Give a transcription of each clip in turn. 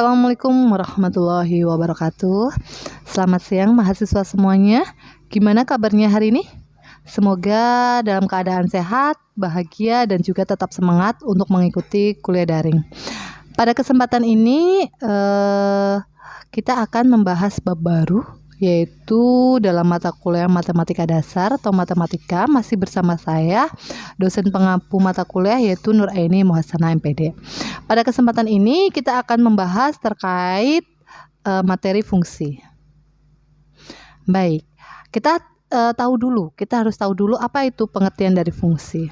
Assalamualaikum warahmatullahi wabarakatuh. Selamat siang mahasiswa semuanya. Gimana kabarnya hari ini? Semoga dalam keadaan sehat, bahagia, dan juga tetap semangat untuk mengikuti kuliah daring. Pada kesempatan ini kita akan membahas bab baru, yaitu dalam mata kuliah Matematika Dasar atau Matematika. Masih bersama saya, dosen pengampu mata kuliah, yaitu Nur Aini Muhasana MPD. Pada kesempatan ini kita akan membahas terkait materi fungsi. Baik, kita harus tahu dulu apa itu pengertian dari fungsi.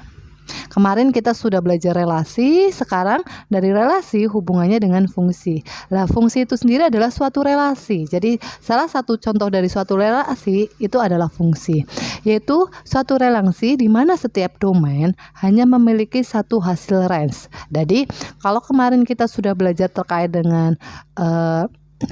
Kemarin kita sudah belajar relasi, sekarang dari relasi hubungannya dengan fungsi. Nah, fungsi itu sendiri adalah suatu relasi. Jadi, salah satu contoh dari suatu relasi itu adalah fungsi, yaitu suatu relasi di mana setiap domain hanya memiliki satu hasil range. Jadi, kalau kemarin kita sudah belajar terkait dengan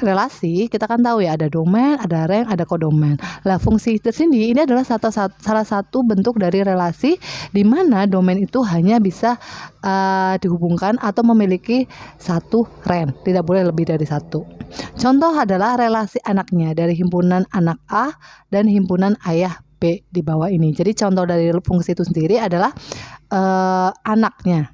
relasi, kita kan tahu ya, ada domain, ada rank, ada kodomain. Lah, fungsi tersendiri ini adalah salah satu bentuk dari relasi di mana domain itu hanya bisa dihubungkan atau memiliki satu rank, tidak boleh lebih dari satu. Contoh adalah relasi anaknya dari himpunan anak A dan himpunan ayah B di bawah ini. Jadi contoh dari fungsi itu sendiri adalah anaknya.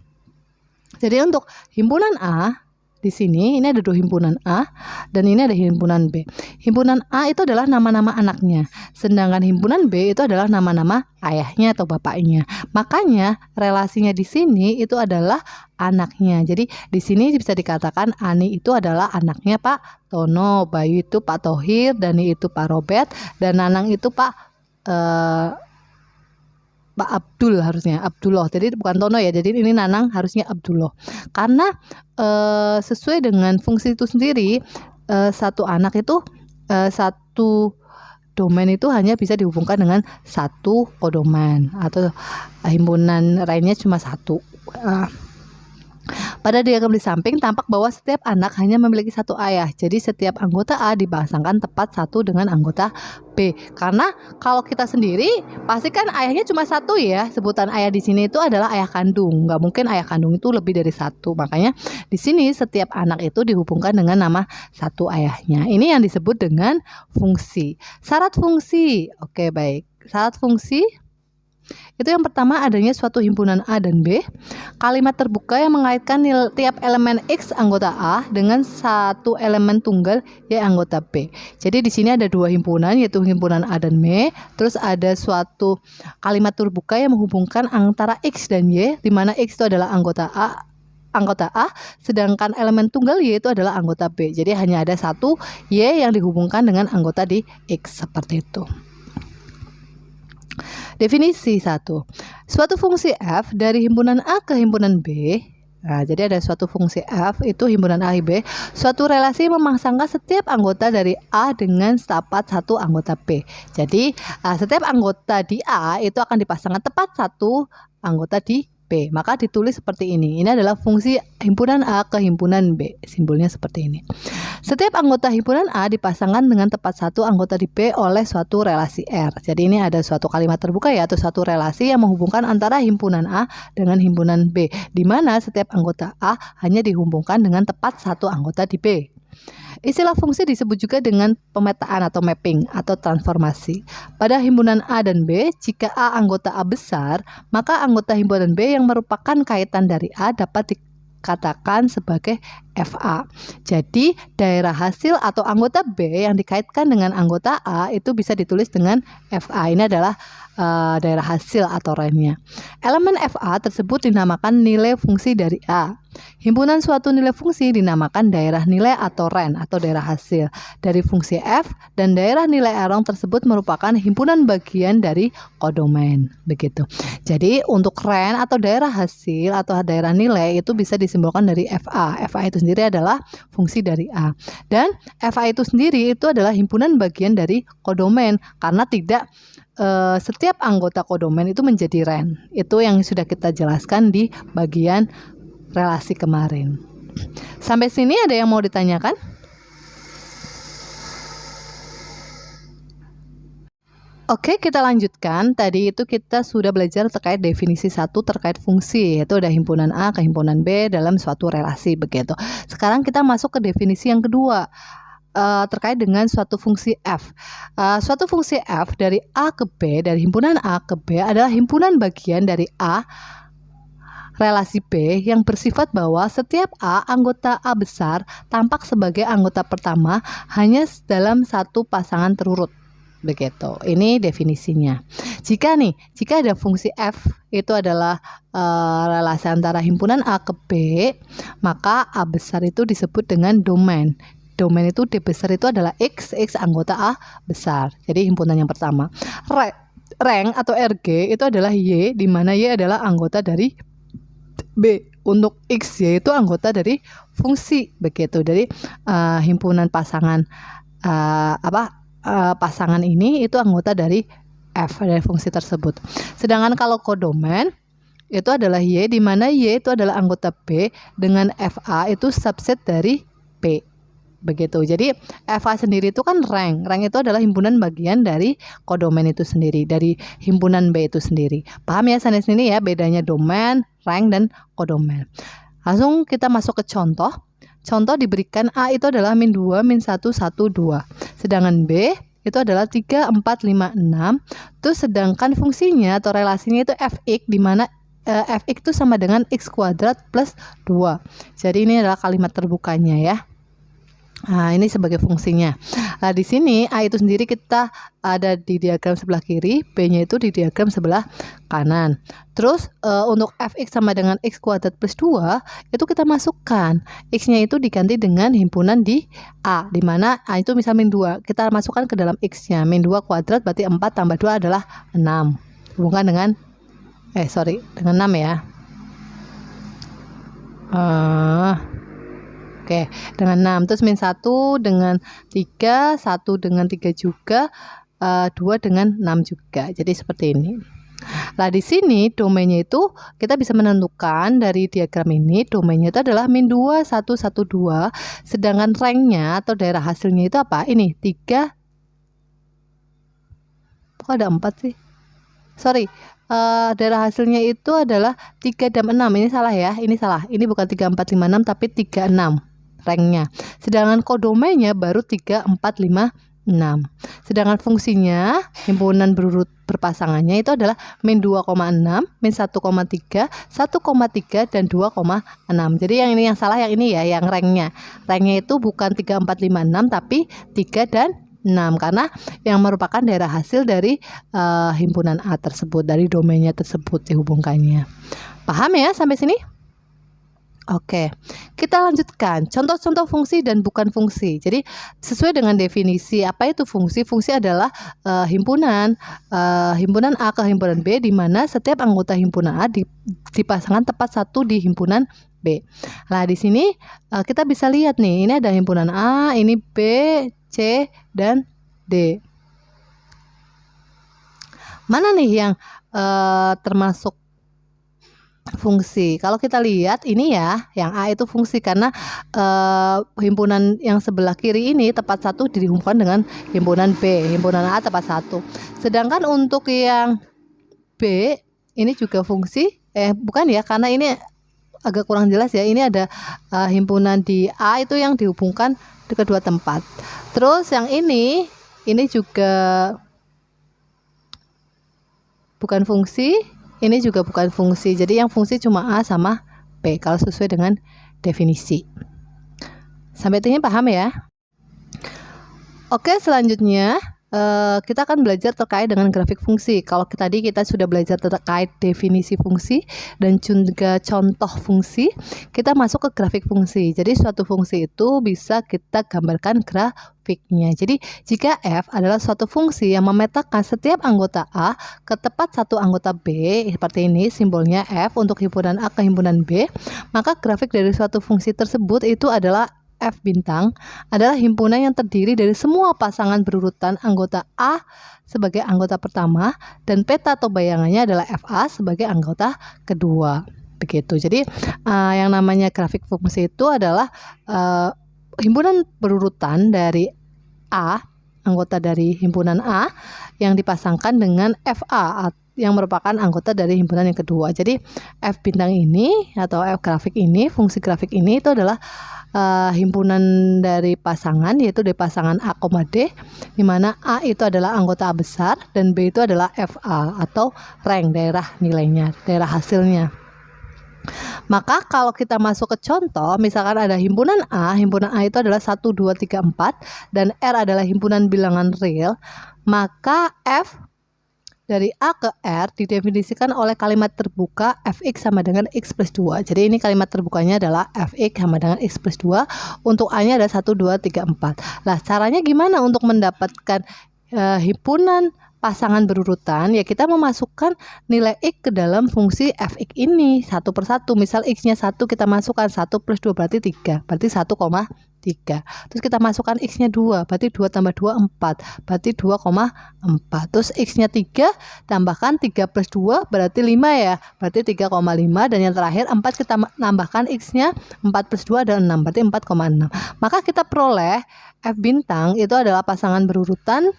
Jadi untuk himpunan A, di sini ini ada dua himpunan A dan ini ada himpunan B. Himpunan A itu adalah nama-nama anaknya, sedangkan himpunan B itu adalah nama-nama ayahnya atau bapaknya. Makanya relasinya di sini itu adalah anaknya. Jadi di sini bisa dikatakan Ani itu adalah anaknya Pak Tono, Bayu itu Pak Tohir, Dani itu Pak Robert, dan Nanang itu Pak Abdul, harusnya Abdullah. Jadi bukan Tono ya, jadi ini Nanang harusnya Abdullah. Karena sesuai dengan fungsi itu sendiri, satu anak itu satu domain itu hanya bisa dihubungkan dengan satu kodomain atau himpunan lainnya cuma satu. Pada diagram di samping tampak bahwa setiap anak hanya memiliki satu ayah. Jadi setiap anggota A dipasangkan tepat satu dengan anggota B. Karena kalau kita sendiri pasti kan ayahnya cuma satu ya. Sebutan ayah di sini itu adalah ayah kandung. Nggak mungkin ayah kandung itu lebih dari satu. Makanya di sini setiap anak itu dihubungkan dengan nama satu ayahnya. Ini yang disebut dengan fungsi. Syarat fungsi. Oke, baik. Syarat fungsi itu yang pertama, adanya suatu himpunan A dan B. Kalimat terbuka yang mengaitkan tiap elemen X anggota A dengan satu elemen tunggal Y anggota B. Jadi di sini ada dua himpunan, yaitu himpunan A dan B. Terus ada suatu kalimat terbuka yang menghubungkan antara X dan Y, di mana X itu adalah anggota A, sedangkan elemen tunggal Y itu adalah anggota B. Jadi hanya ada satu Y yang dihubungkan dengan anggota di X, seperti itu. Definisi 1. Suatu fungsi F dari himpunan A ke himpunan B. Nah, jadi ada suatu fungsi F itu himpunan A B, suatu relasi memasangkan setiap anggota dari A dengan tepat satu anggota B. Jadi setiap anggota di A itu akan dipasangkan tepat satu anggota di B. Maka ditulis seperti ini. Ini adalah fungsi himpunan A ke himpunan B. Simbolnya seperti ini. Setiap anggota himpunan A dipasangkan dengan tepat satu anggota di B oleh suatu relasi R. Jadi ini ada suatu kalimat terbuka ya, atau suatu relasi yang menghubungkan antara himpunan A dengan himpunan B, di mana setiap anggota A hanya dihubungkan dengan tepat satu anggota di B. Istilah fungsi disebut juga dengan pemetaan atau mapping atau transformasi. Pada himpunan A dan B, jika A anggota A besar, maka anggota himpunan B yang merupakan kaitan dari A dapat dikatakan sebagai FA. Jadi daerah hasil atau anggota B yang dikaitkan dengan anggota A itu bisa ditulis dengan FA. Ini adalah daerah hasil atau range-nya. Elemen FA tersebut dinamakan nilai fungsi dari A. Himpunan suatu nilai fungsi dinamakan daerah nilai atau range atau daerah hasil dari fungsi F, dan daerah nilai arong tersebut merupakan himpunan bagian dari kodomain. Begitu. Jadi untuk range atau daerah hasil atau daerah nilai itu bisa disimbolkan dari FA. FA itu sendiri adalah fungsi dari A, dan FA itu sendiri itu adalah himpunan bagian dari kodomain, karena tidak setiap anggota kodomain itu menjadi range. Itu yang sudah kita jelaskan di bagian relasi kemarin. Sampai sini ada yang mau ditanyakan? Oke, kita lanjutkan. Tadi itu kita sudah belajar terkait definisi satu terkait fungsi, yaitu ada himpunan A ke himpunan B dalam suatu relasi begitu. Sekarang kita masuk ke definisi yang kedua, terkait dengan suatu fungsi f. Suatu fungsi f dari A ke B, dari himpunan A ke B adalah himpunan bagian dari A relasi B yang bersifat bahwa setiap A, anggota A besar, tampak sebagai anggota pertama hanya dalam satu pasangan terurut. Begitu, ini definisinya. Jika ada fungsi f itu adalah relasi antara himpunan A ke B, maka A besar itu disebut dengan domain. Domain itu D besar itu adalah X anggota A besar. Jadi himpunan yang pertama. Rank atau RG itu adalah Y, di mana Y adalah anggota dari B. Untuk X, Y itu anggota dari fungsi. Begitu. Jadi himpunan pasangan pasangan ini itu anggota dari F, dari fungsi tersebut. Sedangkan kalau kodomain itu adalah Y, di mana Y itu adalah anggota B dengan FA itu subset dari P. Begitu. Jadi FA sendiri itu kan rank. Rank itu adalah himpunan bagian dari kodomain itu sendiri, dari himpunan B itu sendiri. Paham ya sampai sini ya bedanya domain, rank dan kodomain. Langsung kita masuk ke contoh. Contoh diberikan A itu adalah min 2, min 1, 1, 2. Sedangkan B itu adalah 3, 4, 5, 6. Terus sedangkan fungsinya atau relasinya itu Fx, di mana Fx itu sama dengan X kuadrat plus 2. Jadi ini adalah kalimat terbukanya ya. Nah, ini sebagai fungsinya. Nah, di sini A itu sendiri kita ada di diagram sebelah kiri, B-nya itu di diagram sebelah kanan. Terus untuk Fx sama dengan X kuadrat plus 2, itu kita masukkan. X-nya itu diganti dengan himpunan di A, di mana A itu misal min 2. Kita masukkan ke dalam X-nya. Min 2 kuadrat berarti 4 tambah 2 adalah 6. Hubungkan dengan, dengan 6 ya. Oke, dengan 6. Terus min 1 dengan 3, 1 dengan 3 juga, 2 dengan 6 juga. Jadi seperti ini. Nah, di sini domainnya itu kita bisa menentukan dari diagram ini, domainnya itu adalah min 2, 1, 1, 2. Sedangkan ranknya atau daerah hasilnya itu apa? Ini 3. Kok ada 4 sih? Daerah hasilnya itu adalah 3 dan 6. Ini salah ya, ini salah. Ini bukan 3, 4, 5, 6 tapi 3, 6 ranknya. Sedangkan kodomainnya baru 3, 4, 5, 6. Sedangkan fungsinya himpunan berurut berpasangannya itu adalah min 2,6, min 1,3, 1,3 dan 2,6. Jadi yang ini yang salah, yang ini ya, yang ranknya. Ranknya itu bukan 3, 4, 5, 6 tapi 3 dan 6 karena yang merupakan daerah hasil dari himpunan A tersebut, dari domainnya tersebut dihubungkannya. Paham ya sampai sini? Oke, kita lanjutkan contoh-contoh fungsi dan bukan fungsi. Jadi sesuai dengan definisi apa itu fungsi? Fungsi adalah himpunan A ke himpunan B, di mana setiap anggota himpunan A dipasangkan tepat satu di himpunan B. Nah, di sini kita bisa lihat nih, ini ada himpunan A, ini B, C, dan D. Mana nih yang termasuk fungsi? Kalau kita lihat ini ya, yang A itu fungsi karena himpunan yang sebelah kiri ini tepat satu dihubungkan dengan himpunan B, himpunan A tepat satu. Sedangkan untuk yang B ini juga fungsi, bukan ya, karena ini agak kurang jelas ya. Ini ada himpunan di A itu yang dihubungkan di kedua tempat. Terus yang ini juga bukan fungsi. Ini juga bukan fungsi. Jadi yang fungsi cuma A sama B kalau sesuai dengan definisi. Sampai sini paham ya? Oke, selanjutnya kita akan belajar terkait dengan grafik fungsi. Kalau tadi kita sudah belajar terkait definisi fungsi dan juga contoh fungsi, kita masuk ke grafik fungsi. Jadi suatu fungsi itu bisa kita gambarkan grafiknya. Jadi jika F adalah suatu fungsi yang memetakan setiap anggota A ke tepat satu anggota B, seperti ini simbolnya F untuk himpunan A ke himpunan B, maka grafik dari suatu fungsi tersebut itu adalah F bintang adalah himpunan yang terdiri dari semua pasangan berurutan anggota A sebagai anggota pertama dan peta atau bayangannya adalah FA sebagai anggota kedua. Begitu. Jadi yang namanya grafik fungsi itu adalah himpunan berurutan dari A anggota dari himpunan A yang dipasangkan dengan FA yang merupakan anggota dari himpunan yang kedua. Jadi F bintang ini atau F grafik ini, fungsi grafik ini itu adalah himpunan dari pasangan, yaitu dari pasangan A, D, di mana A itu adalah anggota A besar dan B itu adalah FA atau rank, daerah nilainya, daerah hasilnya. Maka kalau kita masuk ke contoh, misalkan ada himpunan A itu adalah 1, 2, 3, 4 dan R adalah himpunan bilangan real, maka F dari A ke R didefinisikan oleh kalimat terbuka fx sama dengan x plus 2. Jadi ini kalimat terbukanya adalah fx sama dengan x plus 2. Untuk A-nya ada 1, 2, 3, 4. Lah caranya gimana untuk mendapatkan himpunan pasangan berurutan? Ya kita memasukkan nilai x ke dalam fungsi fx ini satu persatu. Misal x-nya 1 kita masukkan 1 plus 2 berarti 3, berarti 1,3. Terus kita masukkan x-nya 2, berarti 2 tambah 2 4, berarti 2,4. Terus x-nya 3 tambahkan 3 plus 2 berarti 5 ya, berarti 3,5. Dan yang terakhir 4 kita nambahkan x-nya 4 plus 2 adalah 6, berarti 4,6. Maka kita peroleh F bintang itu adalah pasangan berurutan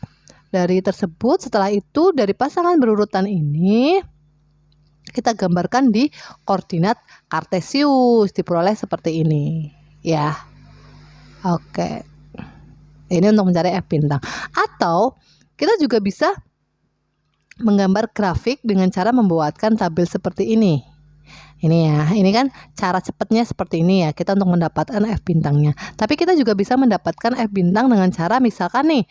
dari tersebut. Setelah itu dari pasangan berurutan ini kita gambarkan di koordinat kartesius, diperoleh seperti ini ya. Oke, ini untuk mencari F bintang. Atau kita juga bisa menggambar grafik dengan cara membuatkan tabel seperti ini. Ini ya, ini kan cara cepatnya seperti ini ya, kita untuk mendapatkan F bintangnya. Tapi kita juga bisa mendapatkan F bintang dengan cara misalkan nih,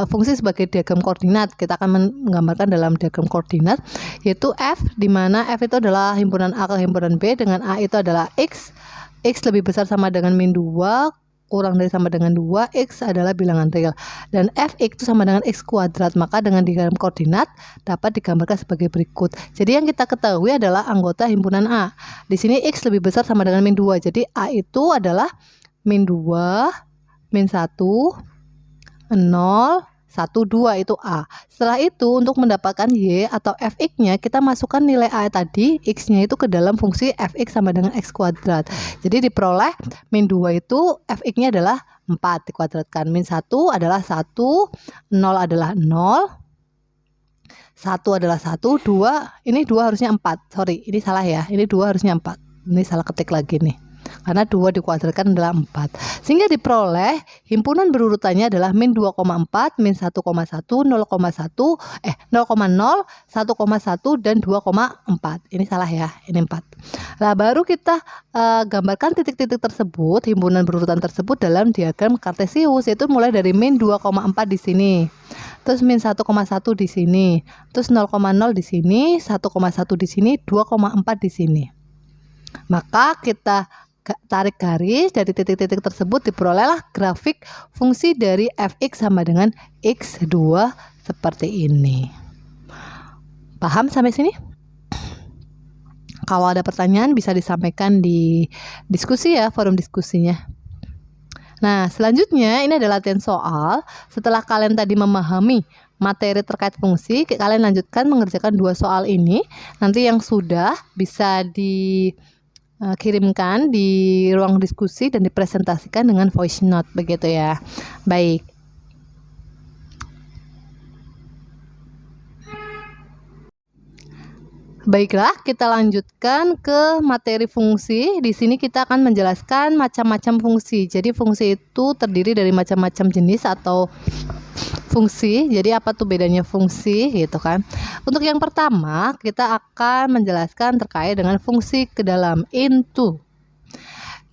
fungsi sebagai diagram koordinat. Kita akan menggambarkan dalam diagram koordinat, yaitu F, di mana F itu adalah himpunan A ke himpunan B, dengan A itu adalah X lebih besar sama dengan min 2, kurang dari sama dengan 2, X adalah bilangan real, dan Fx itu sama dengan X kuadrat. Maka dengan diagram koordinat dapat digambarkan sebagai berikut. Jadi yang kita ketahui adalah anggota himpunan A. Di sini X lebih besar sama dengan min 2, jadi A itu adalah min 2, min 1, 0, 1, 2 itu A. Setelah itu untuk mendapatkan Y atau Fx-nya kita masukkan nilai A tadi, X-nya itu ke dalam fungsi Fx sama dengan X kuadrat. Jadi diperoleh min 2 itu Fx-nya adalah 4 dikuadratkan. Min 1 adalah 1, 0 adalah 0, 1 adalah 1, 2, ini 2 harusnya 4. Sorry, ini salah ya. Ini 2 harusnya 4. Ini salah ketik lagi nih. Karena 2 dikuadratkan adalah 4. Sehingga diperoleh himpunan berurutannya adalah min 2,4, min 1,1, 0,1, 0,0, 1,1 dan 2,4. Ini salah ya, ini 4. Nah, baru kita gambarkan titik-titik tersebut, himpunan berurutan tersebut dalam diagram kartesius, yaitu mulai dari min 2,4 di sini. Terus min 1,1 di sini. Terus 0,0 di sini, 1,1 di sini, 2,4 di sini. Maka kita tarik garis dari titik-titik tersebut, diperolehlah grafik fungsi dari fx sama dengan x2 seperti ini. Paham sampai sini? Kalau ada pertanyaan bisa disampaikan di diskusi ya, forum diskusinya. Nah, selanjutnya ini adalah latihan soal. Setelah kalian tadi memahami materi terkait fungsi, kalian lanjutkan mengerjakan 2 soal ini. Nanti yang sudah bisa kirimkan di ruang diskusi dan dipresentasikan dengan voice note begitu ya. Baik. Baiklah, kita lanjutkan ke materi fungsi. Di sini kita akan menjelaskan macam-macam fungsi. Jadi fungsi itu terdiri dari macam-macam jenis atau fungsi. Jadi apa tuh bedanya fungsi gitu kan. Untuk yang pertama kita akan menjelaskan terkait dengan fungsi ke dalam, into.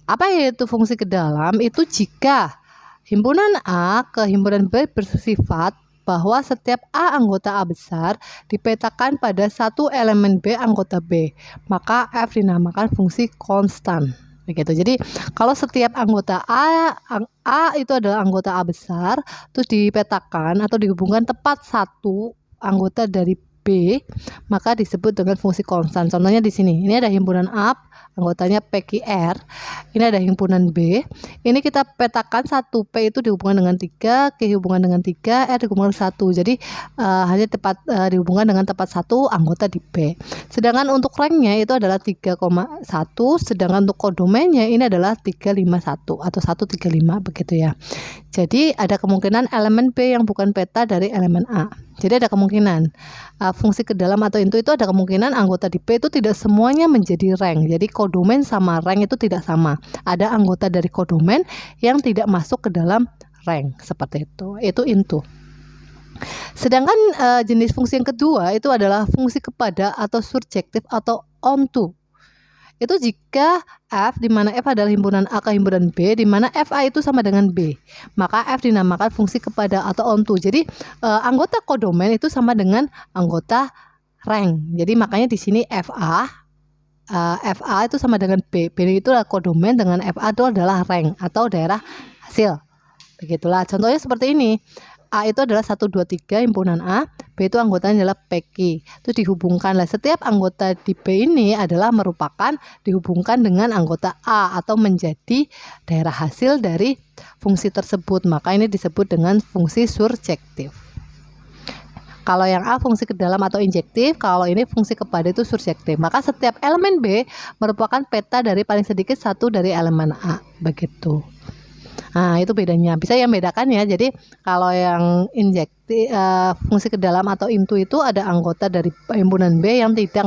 Apa yaitu fungsi ke dalam? Itu jika himpunan A ke himpunan B bersifat bahwa setiap A anggota A besar dipetakan pada satu elemen B anggota B, maka F dinamakan fungsi konstan. Begitu. Jadi kalau setiap anggota A itu adalah anggota A besar, terus dipetakan atau dihubungkan tepat satu anggota dari B, maka disebut dengan fungsi konstan. Contohnya di sini, ini ada himpunan A, anggotanya PQR. Ini ada himpunan B. Ini kita petakan 1P itu dihubungkan dengan 3, Q dihubungkan dengan 3, R dihubungkan 1. Jadi hanya tepat dihubungkan dengan tepat 1 anggota di B. Sedangkan untuk ranknya itu adalah 3,1, sedangkan untuk kodomennya ini adalah 351 atau 135 begitu ya. Jadi ada kemungkinan elemen B yang bukan peta dari elemen A. Jadi ada kemungkinan fungsi ke dalam atau itu ada kemungkinan anggota di P itu tidak semuanya menjadi rank. Jadi kodomen sama rank itu tidak sama. Ada anggota dari kodomen yang tidak masuk ke dalam rank seperti itu. Itu into. Sedangkan jenis fungsi yang kedua itu adalah fungsi kepada atau surjektif atau onto. Itu jika F di mana F adalah himpunan A ke himpunan B, di mana FA itu sama dengan B, maka F dinamakan fungsi kepada atau onto. Jadi anggota kodomen itu sama dengan anggota rank. Jadi makanya di sini FA itu sama dengan B. B itu adalah kodomen, dengan FA itu adalah rank atau daerah hasil. Begitulah. Contohnya seperti ini. A itu adalah 1, 2, 3 himpunan A, B itu anggotanya adalah PQ. Itu dihubungkan. Setiap anggota di B ini adalah merupakan dihubungkan dengan anggota A atau menjadi daerah hasil dari fungsi tersebut. Maka ini disebut dengan fungsi surjektif. Kalau yang A fungsi ke dalam atau injektif, kalau ini fungsi kepada itu surjektif. Maka setiap elemen B merupakan peta dari paling sedikit satu dari elemen A. Begitu. Nah, itu bedanya. Bisa yang bedakan ya. Jadi kalau yang injektif fungsi ke dalam atau into itu ada anggota dari himpunan B yang tidak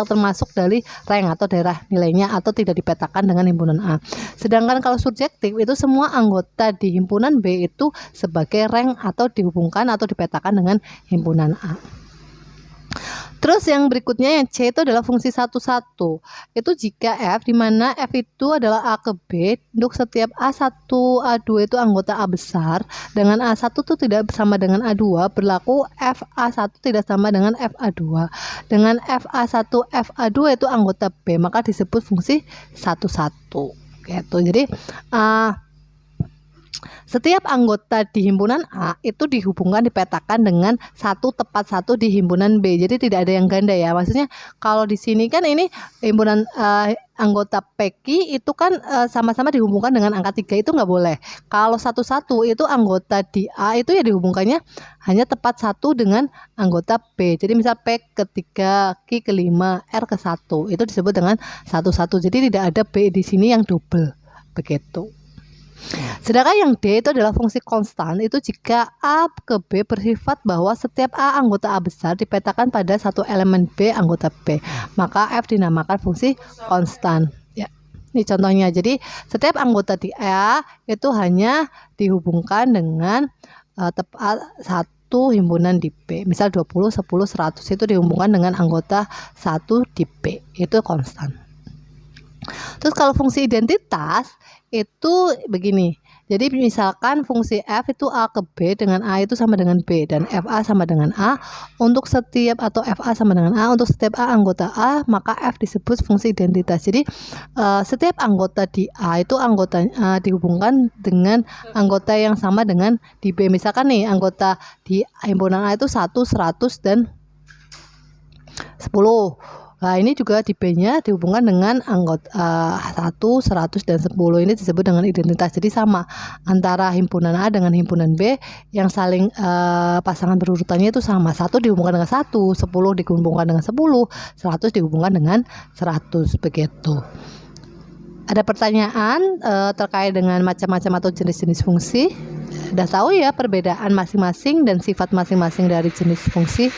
termasuk dari rank atau daerah nilainya atau tidak dipetakan dengan himpunan A. Sedangkan kalau surjektif itu semua anggota di himpunan B itu sebagai rank atau dihubungkan atau dipetakan dengan himpunan A. Terus yang berikutnya yang C itu adalah fungsi 1, 1. Itu jika F di mana F itu adalah A ke B, untuk setiap A1, A2 itu anggota A besar, dengan A1 itu tidak sama dengan A2, berlaku FA1 tidak sama dengan FA2. Dengan FA1, FA2 itu anggota B, maka disebut fungsi 1, 1. Gitu. Jadi setiap anggota di himpunan A itu dihubungkan, dipetakan dengan tepat satu di himpunan B. Jadi tidak ada yang ganda ya. Maksudnya kalau di sini kan ini himpunan anggota PQ itu kan sama-sama dihubungkan dengan angka 3, itu nggak boleh. Kalau 1, 1 itu anggota di A itu ya dihubungkannya hanya tepat satu dengan anggota B. Jadi misal P ke 3, Q ke 5, R ke 1 itu disebut dengan 1, 1. Jadi tidak ada B di sini yang double. Begitu. Sedangkan yang D itu adalah fungsi konstan. Itu jika A ke B bersifat bahwa setiap A anggota A besar dipetakan pada satu elemen B anggota B, maka F dinamakan fungsi konstan. Ya, ini contohnya. Jadi setiap anggota di A itu hanya dihubungkan dengan tepat satu himpunan di B. Misal 20, 10, 100 itu dihubungkan dengan anggota 1 di B. Itu konstan. Terus kalau fungsi identitas itu begini. Jadi misalkan fungsi F itu A ke B dengan A itu sama dengan B dan FA sama dengan A. Untuk setiap atau FA sama dengan A, untuk setiap A anggota A, maka F disebut fungsi identitas. Jadi setiap anggota di A itu anggota dihubungkan dengan anggota yang sama dengan di B. Misalkan nih anggota di himpunan A itu 1, 100 dan 10. Nah, ini juga di B-nya dihubungkan dengan anggota 1, 100 dan 10. Ini disebut dengan identitas. Jadi sama antara himpunan A dengan himpunan B yang saling pasangan berurutannya itu sama. 1 dihubungkan dengan 1, 10 dihubungkan dengan 10, 100 dihubungkan dengan 100 begitu. Ada pertanyaan terkait dengan macam-macam atau jenis-jenis fungsi? Udah tahu ya perbedaan masing-masing dan sifat masing-masing dari jenis fungsi?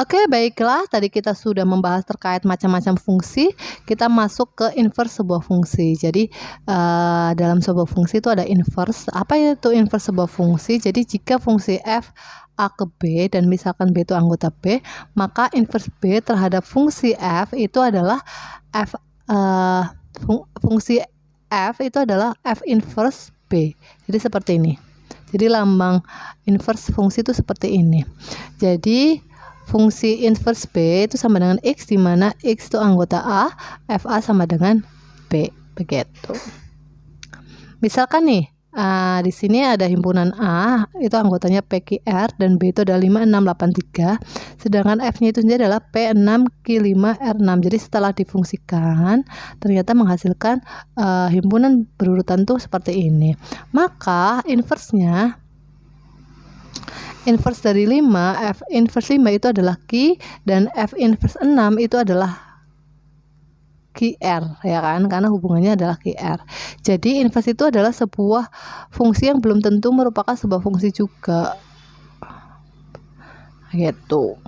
Oke, baiklah, tadi kita sudah membahas terkait macam-macam fungsi. Kita masuk ke inverse sebuah fungsi. Jadi dalam sebuah fungsi itu ada inverse. Apa itu inverse sebuah fungsi? Jadi jika fungsi F A ke B dan misalkan B itu anggota B, maka inverse B terhadap fungsi F itu adalah fungsi F itu adalah F inverse B. Jadi seperti ini. Jadi lambang inverse fungsi itu seperti ini. Jadi fungsi inverse B itu sama dengan X, di mana X itu anggota A, FA sama dengan B, begitu. Misalkan nih, Di sini ada himpunan A, itu anggotanya PQR dan B itu adalah 5, 6, 8, 3. Sedangkan F-nya itu sendiri adalah P6, Q5, R6. Jadi setelah difungsikan, ternyata menghasilkan himpunan berurutan tuh seperti ini. Maka inverse dari 5, F inverse 5 itu adalah Q, dan F inverse 6 itu adalah QR, ya kan, karena hubungannya adalah QR. Jadi inverse itu adalah sebuah fungsi yang belum tentu merupakan sebuah fungsi juga, gitu.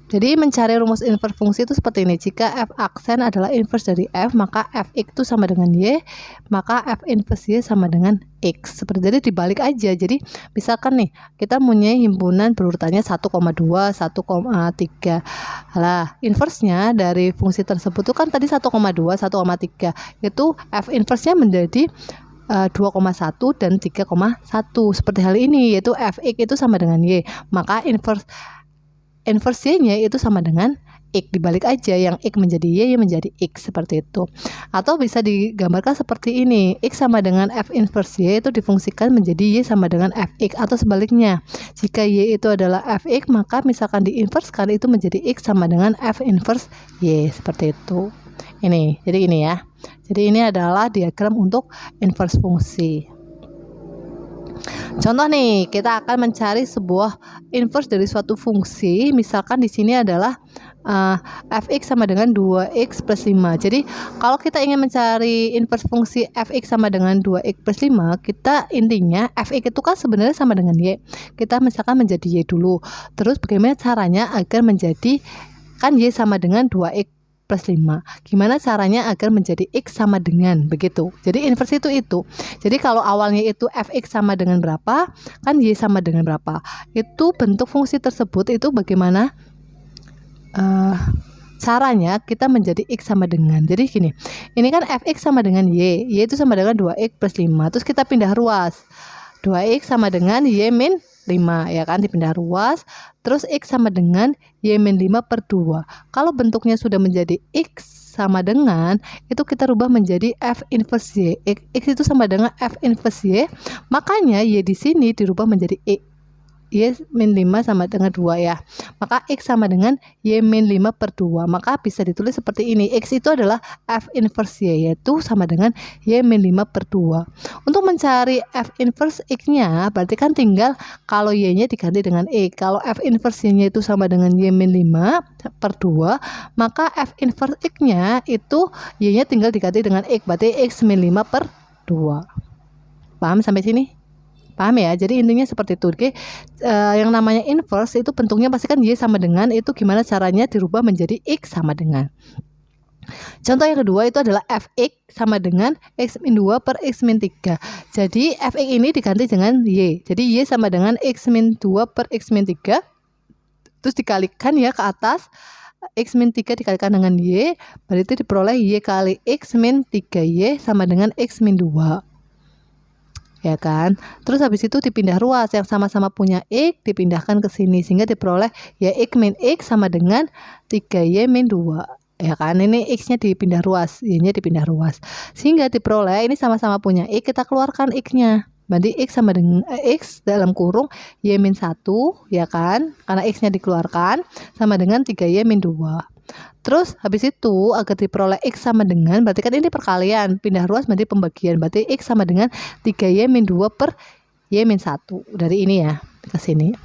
Jadi mencari rumus inverse fungsi itu seperti ini. Jika F aksen adalah inverse dari F, maka Fx itu sama dengan Y, maka F inverse Y sama dengan X. Seperti jadi dibalik aja. Jadi misalkan nih, kita punya himpunan berurutannya 1,2, 1,3. Lah, inverse-nya dari fungsi tersebut itu kan tadi 1,2, 1,3. Itu F inverse-nya menjadi 2,1 dan 3,1. Seperti hal ini, yaitu Fx itu sama dengan Y. Maka inverse Y-nya itu sama dengan X, dibalik aja, yang X menjadi Y menjadi X, seperti itu. Atau bisa digambarkan seperti ini, X sama dengan F inverse Y itu difungsikan menjadi Y sama dengan Fx, atau sebaliknya, jika Y itu adalah Fx, maka misalkan diinverskan itu menjadi X sama dengan F inverse Y, seperti itu. Ini, jadi ini ya. Jadi ini adalah diagram untuk inverse fungsi. Contoh nih, kita akan mencari sebuah inverse dari suatu fungsi. Misalkan di sini adalah Fx sama dengan 2x plus 5. Jadi kalau kita ingin mencari inverse fungsi Fx sama dengan 2x plus 5, kita intinya Fx itu kan sebenarnya sama dengan Y. Kita misalkan menjadi Y dulu. Terus bagaimana caranya agar menjadi, kan Y sama dengan 2x plus 5. Gimana caranya agar menjadi X sama dengan begitu. Jadi inverse itu. Jadi kalau awalnya itu Fx sama dengan berapa, kan Y sama dengan berapa. Itu bentuk fungsi tersebut itu bagaimana caranya kita menjadi X sama dengan. Jadi gini, ini kan Fx sama dengan Y itu sama dengan 2x plus 5. Terus kita pindah ruas. 2x sama dengan Y min 5, ya kan, dipindah ruas. Terus X sama dengan Y min 5 per 2. Kalau bentuknya sudah menjadi X sama dengan, itu kita rubah menjadi F inverse Y. X itu sama dengan F inverse Y, makanya Y di sini dirubah menjadi Y min 5 sama dengan 2 ya. Maka X sama dengan Y min 5 per 2. Maka bisa ditulis seperti ini. X itu adalah F inverse Y, yaitu sama dengan Y min 5 per 2. Untuk mencari F inverse X-nya, berarti kan tinggal kalau Y-nya diganti dengan X. Kalau F inverse Y-nya itu sama dengan Y min 5 per 2, maka F inverse X-nya itu Y-nya tinggal diganti dengan X. Berarti X min 5 per 2. Paham sampai sini? Paham ya? Jadi intinya seperti itu. Oke. Yang namanya inverse itu bentuknya pasti kan Y sama dengan, itu gimana caranya dirubah menjadi X sama dengan. Contoh yang kedua itu adalah Fx sama dengan X min 2 per X min 3. Jadi Fx ini diganti dengan Y. Jadi Y sama dengan X min 2 per X min 3. Terus dikalikan ya ke atas. X min 3 dikalikan dengan Y, berarti diperoleh Y kali X min 3Y sama dengan X min 2. Ya kan, terus habis itu dipindah ruas, yang sama-sama punya X dipindahkan ke sini sehingga diperoleh ya X min X sama dengan 3Y min 2, ya kan. Ini X nya dipindah ruas, Y nya dipindah ruas, sehingga diperoleh ini sama-sama punya X, kita keluarkan X nya, berarti X sama dengan X dalam kurung Y min 1, ya kan, karena X nya dikeluarkan sama dengan 3Y min 2. Terus habis itu agar diperoleh X sama dengan, berarti kan ini perkalian, pindah ruas berarti pembagian, berarti X sama dengan 3Y min 2 per Y min 1. Dari ini ya ke sini.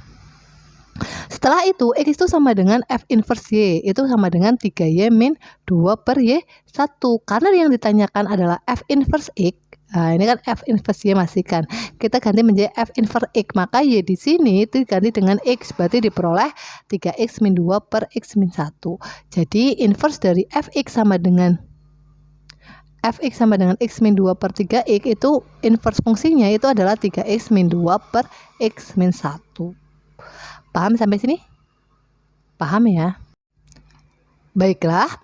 Setelah itu X itu sama dengan F inverse Y, itu sama dengan 3Y min 2 per Y 1. Karena yang ditanyakan adalah F inverse X. Nah, ini kan F inverse Y masih kan. Kita ganti menjadi F inverse X, maka Y di sini itu diganti dengan X, berarti diperoleh 3X min 2 per X min 1. Jadi inverse dari Fx sama dengan X min 2 per 3X itu inverse fungsinya itu adalah 3X min 2 per X min 1. Paham sampai sini? Paham ya? Baiklah.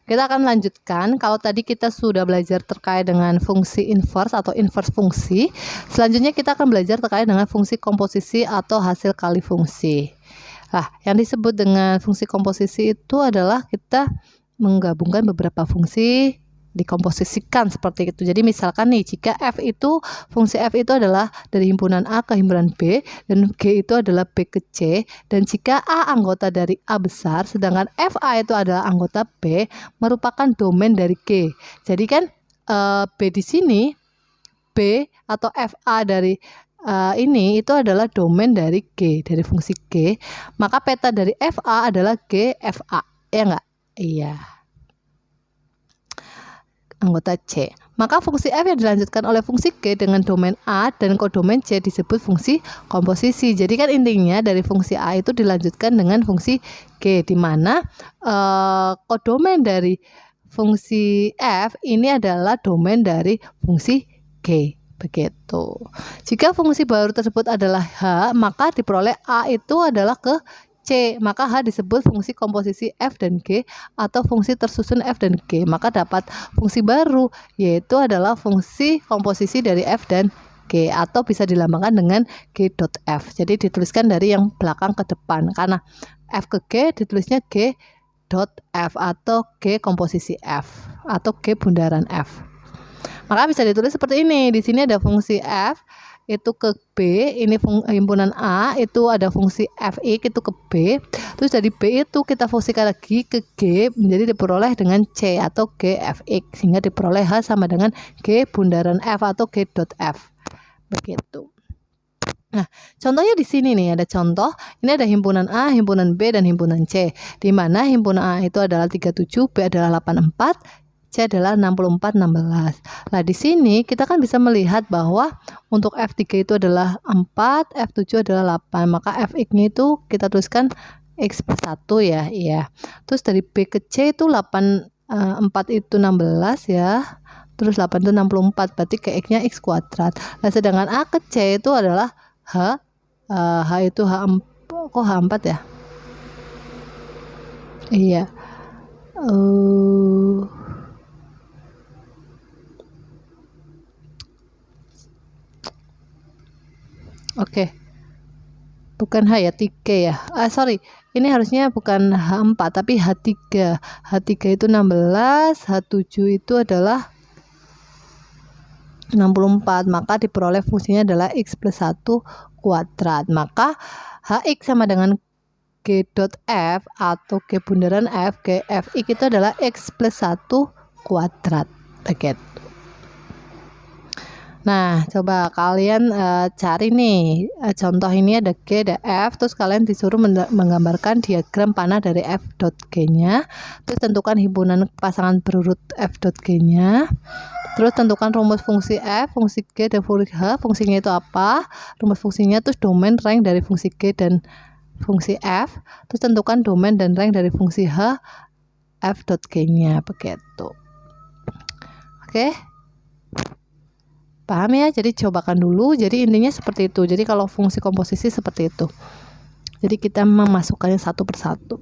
Kita akan lanjutkan. Kalau tadi kita sudah belajar terkait dengan fungsi inverse atau inverse fungsi, selanjutnya kita akan belajar terkait dengan fungsi komposisi atau hasil kali fungsi. Nah, yang disebut dengan fungsi komposisi itu adalah kita menggabungkan beberapa fungsi dikomposisikan seperti itu. Jadi misalkan nih, jika fungsi F itu adalah dari himpunan A ke himpunan B, dan G itu adalah B ke C, dan jika A anggota dari A besar, sedangkan FA itu adalah anggota B, merupakan domain dari G. Jadi kan B di sini, B atau FA dari ini itu adalah domain dari G, dari fungsi G, maka peta dari FA adalah G FA, ya enggak? Iya. Anggota C. Maka fungsi F yang dilanjutkan oleh fungsi G dengan domain A dan kodomain C disebut fungsi komposisi. Jadi kan intinya dari fungsi A itu dilanjutkan dengan fungsi G, di mana kodomain dari fungsi F ini adalah domain dari fungsi G. Begitu. Jika fungsi baru tersebut adalah H, maka diperoleh A itu adalah ke C, maka H disebut fungsi komposisi F dan G atau fungsi tersusun F dan G. Maka dapat fungsi baru, yaitu adalah fungsi komposisi dari F dan G, atau bisa dilambangkan dengan G dot F. Jadi dituliskan dari yang belakang ke depan, karena F ke G ditulisnya G dot F atau G komposisi F atau G bundaran F. Maka bisa ditulis seperti ini. Di sini ada fungsi F itu ke B, ini himpunan A, itu ada fungsi Fx itu ke B, terus dari B itu kita fungsikan lagi ke G, menjadi diperoleh dengan C atau G Fx, sehingga diperoleh H sama dengan G bundaran F atau G dot F. Begitu. Nah, contohnya di sini nih ada contoh, ini ada himpunan A, himpunan B, dan himpunan C, di mana himpunan A itu adalah 37, B adalah 84, C adalah 64, 16. Nah, di sini kita kan bisa melihat bahwa untuk F3 itu adalah 4, F7 adalah 8. Maka Fx-nya itu kita tuliskan X plus 1 ya. Iya. Terus dari B ke C itu 4 itu 16 ya. Terus 8 itu 64, berarti ke X-nya X kuadrat. Nah, sedangkan A ke C itu adalah H. H itu H4, kok H4 ya? Iya. Oke. Bukan H ya, 3 ya. Sorry. Ini harusnya bukan H4 tapi H3. H3 itu 16, H7 itu adalah 64. Maka diperoleh fungsinya adalah X plus 1 kuadrat. Maka Hx sama dengan G dot F atau G bundaran F, G Fx itu adalah X plus 1 kuadrat. Begitu. Nah, coba kalian cari nih, contoh ini ada G, ada F, terus kalian disuruh menggambarkan diagram panah dari F dot G-nya, terus tentukan himpunan pasangan berurut F dot G-nya, terus tentukan rumus fungsi F, fungsi G, dan fungsi H, fungsinya itu apa, rumus fungsinya, terus domain rank dari fungsi G dan fungsi F, terus tentukan domain dan rank dari fungsi H, F dot G-nya, begitu. Oke. Paham ya? Jadi cobakan dulu. Jadi intinya seperti itu. Jadi kalau fungsi komposisi seperti itu. Jadi kita memasukkannya satu persatu.